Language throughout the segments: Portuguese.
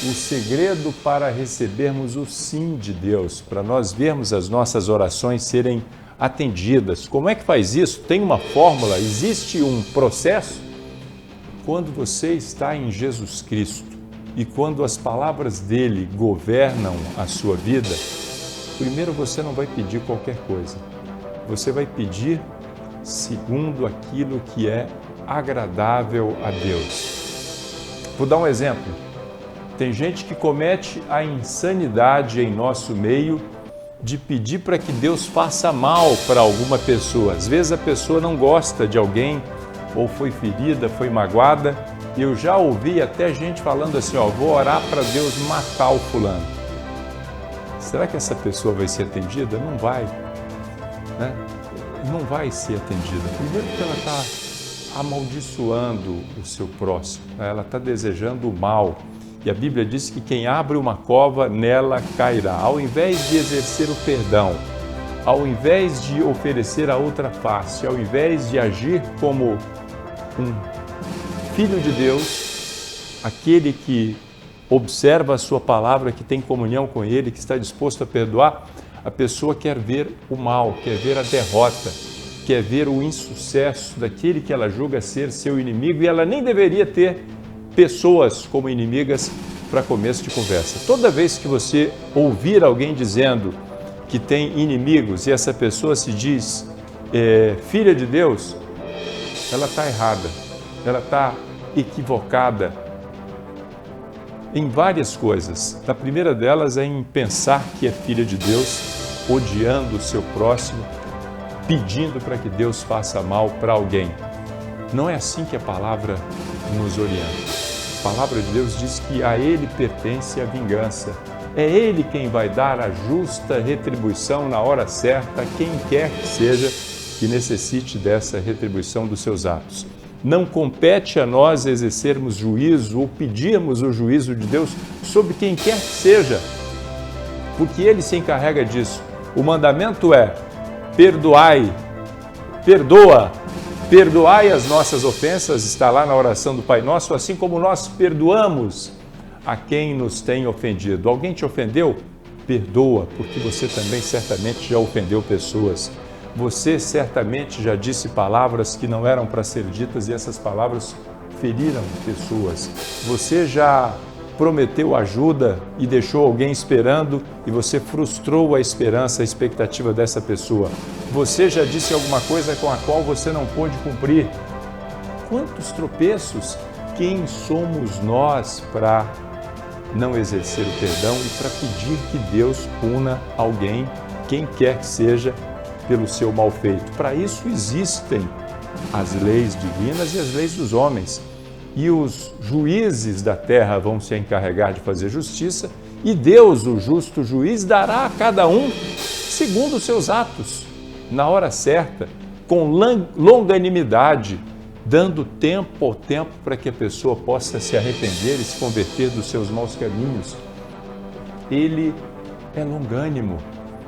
o segredo para recebermos o sim de Deus, para nós vermos as nossas orações serem atendidas. Como é que faz isso? Tem uma fórmula? Existe um processo? Quando você está em Jesus Cristo e quando as palavras dele governam a sua vida, primeiro você não vai pedir qualquer coisa. Você vai pedir segundo aquilo que é agradável a Deus. Vou dar um exemplo. Tem gente que comete a insanidade em nosso meio de pedir para que Deus faça mal para alguma pessoa. Às vezes a pessoa não gosta de alguém, ou foi ferida, foi magoada. E eu já ouvi até gente falando assim, vou orar para Deus matar o fulano. Será que essa pessoa vai ser atendida? Não vai, né? Não vai ser atendida. Primeiro porque ela está amaldiçoando o seu próximo, né? Ela está desejando o mal. E a Bíblia diz que quem abre uma cova, nela cairá. Ao invés de exercer o perdão, ao invés de oferecer a outra face, ao invés de agir como um filho de Deus, aquele que observa a sua palavra, que tem comunhão com ele, que está disposto a perdoar, a pessoa quer ver o mal, quer ver a derrota, quer ver o insucesso daquele que ela julga ser seu inimigo, e ela nem deveria ter pessoas como inimigas para começo de conversa. Toda vez que você ouvir alguém dizendo que tem inimigos e essa pessoa se diz filha de Deus, ela está errada, ela está equivocada em várias coisas. A primeira delas é em pensar que é filha de Deus, odiando o seu próximo, pedindo para que Deus faça mal para alguém. Não é assim que a palavra nos orienta. A palavra de Deus diz que a Ele pertence a vingança. É Ele quem vai dar a justa retribuição na hora certa a quem quer que seja que necessite dessa retribuição dos seus atos. Não compete a nós exercermos juízo ou pedirmos o juízo de Deus sobre quem quer que seja, porque Ele se encarrega disso. O mandamento é: perdoai, perdoai as nossas ofensas, está lá na oração do Pai Nosso, assim como nós perdoamos a quem nos tem ofendido. Alguém te ofendeu? Perdoa, porque você também certamente já ofendeu pessoas. Você certamente já disse palavras que não eram para ser ditas e essas palavras feriram pessoas. Você já prometeu ajuda e deixou alguém esperando e você frustrou a esperança, a expectativa dessa pessoa. Você já disse alguma coisa com a qual você não pôde cumprir. Quantos tropeços? Quem somos nós para não exercer o perdão e para pedir que Deus puna alguém, quem quer que seja, pelo seu mal feito? Para isso existem as leis divinas e as leis dos homens. E os juízes da terra vão se encarregar de fazer justiça, e Deus, o justo juiz, dará a cada um segundo os seus atos, na hora certa, com longanimidade, dando tempo ao tempo para que a pessoa possa se arrepender e se converter dos seus maus caminhos. Ele é longânimo,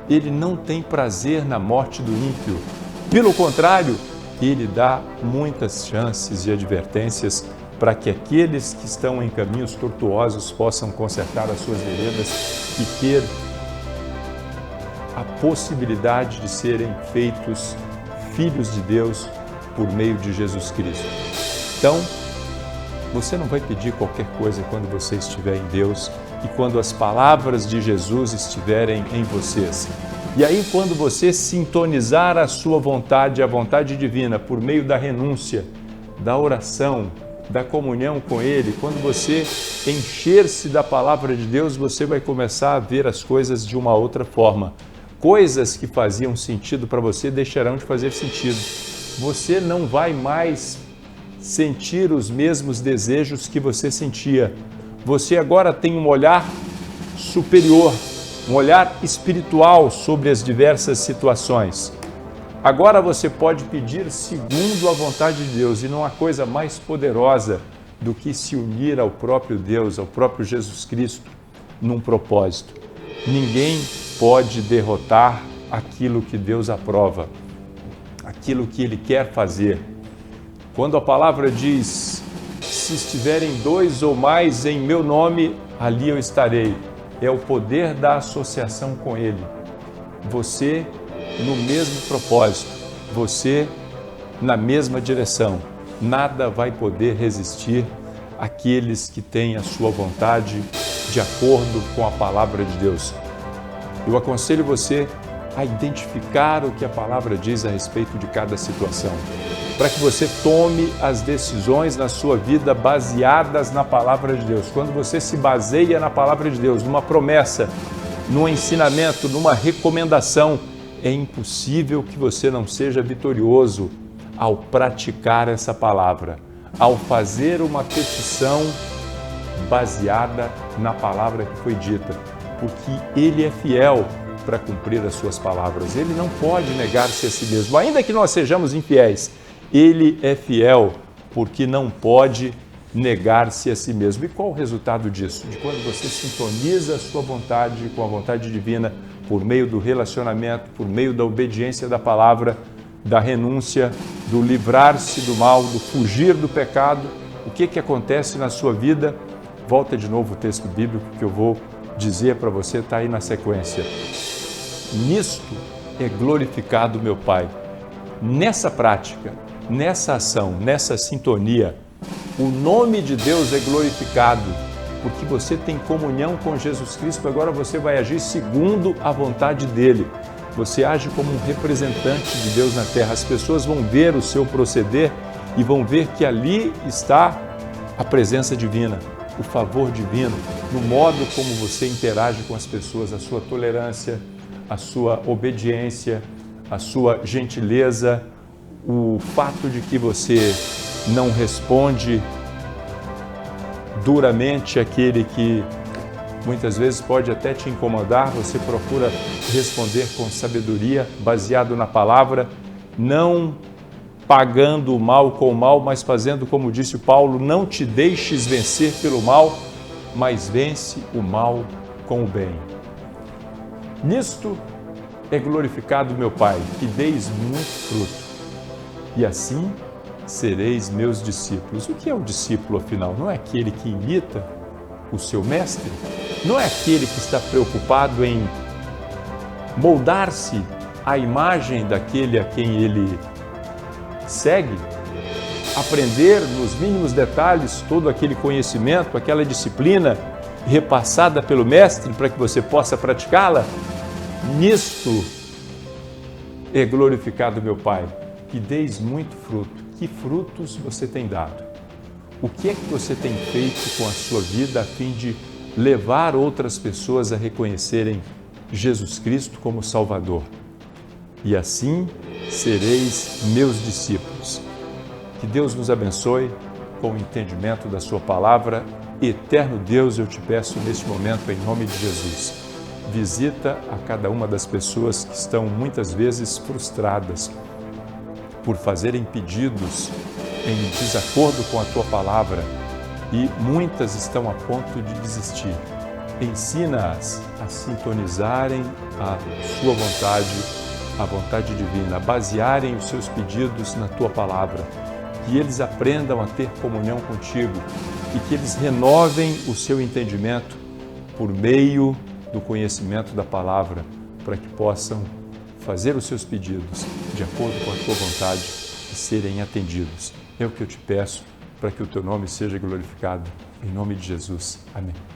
ele não tem prazer na morte do ímpio. Pelo contrário, ele dá muitas chances e advertências para que aqueles que estão em caminhos tortuosos possam consertar as suas veredas e ter a possibilidade de serem feitos filhos de Deus por meio de Jesus Cristo. Então, você não vai pedir qualquer coisa quando você estiver em Deus e quando as palavras de Jesus estiverem em vocês. E aí, quando você sintonizar a sua vontade, a vontade divina, por meio da renúncia, da oração, da comunhão com Ele, quando você encher-se da palavra de Deus, você vai começar a ver as coisas de uma outra forma. Coisas que faziam sentido para você deixarão de fazer sentido. Você não vai mais sentir os mesmos desejos que você sentia. Você agora tem um olhar superior, um olhar espiritual sobre as diversas situações. Agora você pode pedir segundo a vontade de Deus, e não há coisa mais poderosa do que se unir ao próprio Deus, ao próprio Jesus Cristo, num propósito. Ninguém pode derrotar aquilo que Deus aprova, aquilo que Ele quer fazer. Quando a palavra diz: se estiverem dois ou mais em meu nome, ali eu estarei. É o poder da associação com Ele. Você no mesmo propósito, você na mesma direção. Nada vai poder resistir àqueles que têm a sua vontade de acordo com a palavra de Deus. Eu aconselho você a identificar o que a palavra diz a respeito de cada situação, para que você tome as decisões na sua vida baseadas na palavra de Deus. Quando você se baseia na palavra de Deus, numa promessa, num ensinamento, numa recomendação, é impossível que você não seja vitorioso ao praticar essa palavra, ao fazer uma petição baseada na palavra que foi dita, porque Ele é fiel para cumprir as suas palavras. Ele não pode negar-se a si mesmo, ainda que nós sejamos infiéis. Ele é fiel porque não pode negar-se a si mesmo. E qual o resultado disso? De quando você sintoniza a sua vontade com a vontade divina por meio do relacionamento, por meio da obediência da palavra, da renúncia, do livrar-se do mal, do fugir do pecado. O que acontece na sua vida? Volta de novo o texto bíblico que eu vou dizer para você, está aí na sequência. Nisto é glorificado meu Pai. Nessa prática, nessa ação, nessa sintonia, o nome de Deus é glorificado, porque você tem comunhão com Jesus Cristo. Agora você vai agir segundo a vontade dele. Você age como um representante de Deus na terra. As pessoas vão ver o seu proceder e vão ver que ali está a presença divina, o favor divino, no modo como você interage com as pessoas, a sua tolerância, a sua obediência, a sua gentileza, o fato de que você não responde duramente àquele que muitas vezes pode até te incomodar, você procura responder com sabedoria, baseado na palavra, não pagando o mal com o mal, mas fazendo como disse Paulo, não te deixes vencer pelo mal, mas vence o mal com o bem. Nisto é glorificado meu Pai, que deis muito fruto, e assim sereis meus discípulos. O que é o discípulo, afinal? Não é aquele que imita o seu mestre? Não é aquele que está preocupado em moldar-se à imagem daquele a quem ele segue? Aprender nos mínimos detalhes todo aquele conhecimento, aquela disciplina repassada pelo mestre para que você possa praticá-la? Nisto é glorificado meu Pai, que deis muito fruto. Que frutos você tem dado? O que é que você tem feito com a sua vida a fim de levar outras pessoas a reconhecerem Jesus Cristo como Salvador? E assim sereis meus discípulos. Que Deus nos abençoe com o entendimento da sua palavra. Eterno Deus, eu te peço neste momento, em nome de Jesus, visita a cada uma das pessoas que estão muitas vezes frustradas por fazerem pedidos em desacordo com a tua palavra e muitas estão a ponto de desistir. Ensina-as a sintonizarem a sua vontade, a vontade divina, a basearem os seus pedidos na tua palavra, que eles aprendam a ter comunhão contigo e que eles renovem o seu entendimento por meio do conhecimento da palavra, para que possam fazer os seus pedidos de acordo com a tua vontade e serem atendidos. É o que eu te peço para que o teu nome seja glorificado. Em nome de Jesus. Amém.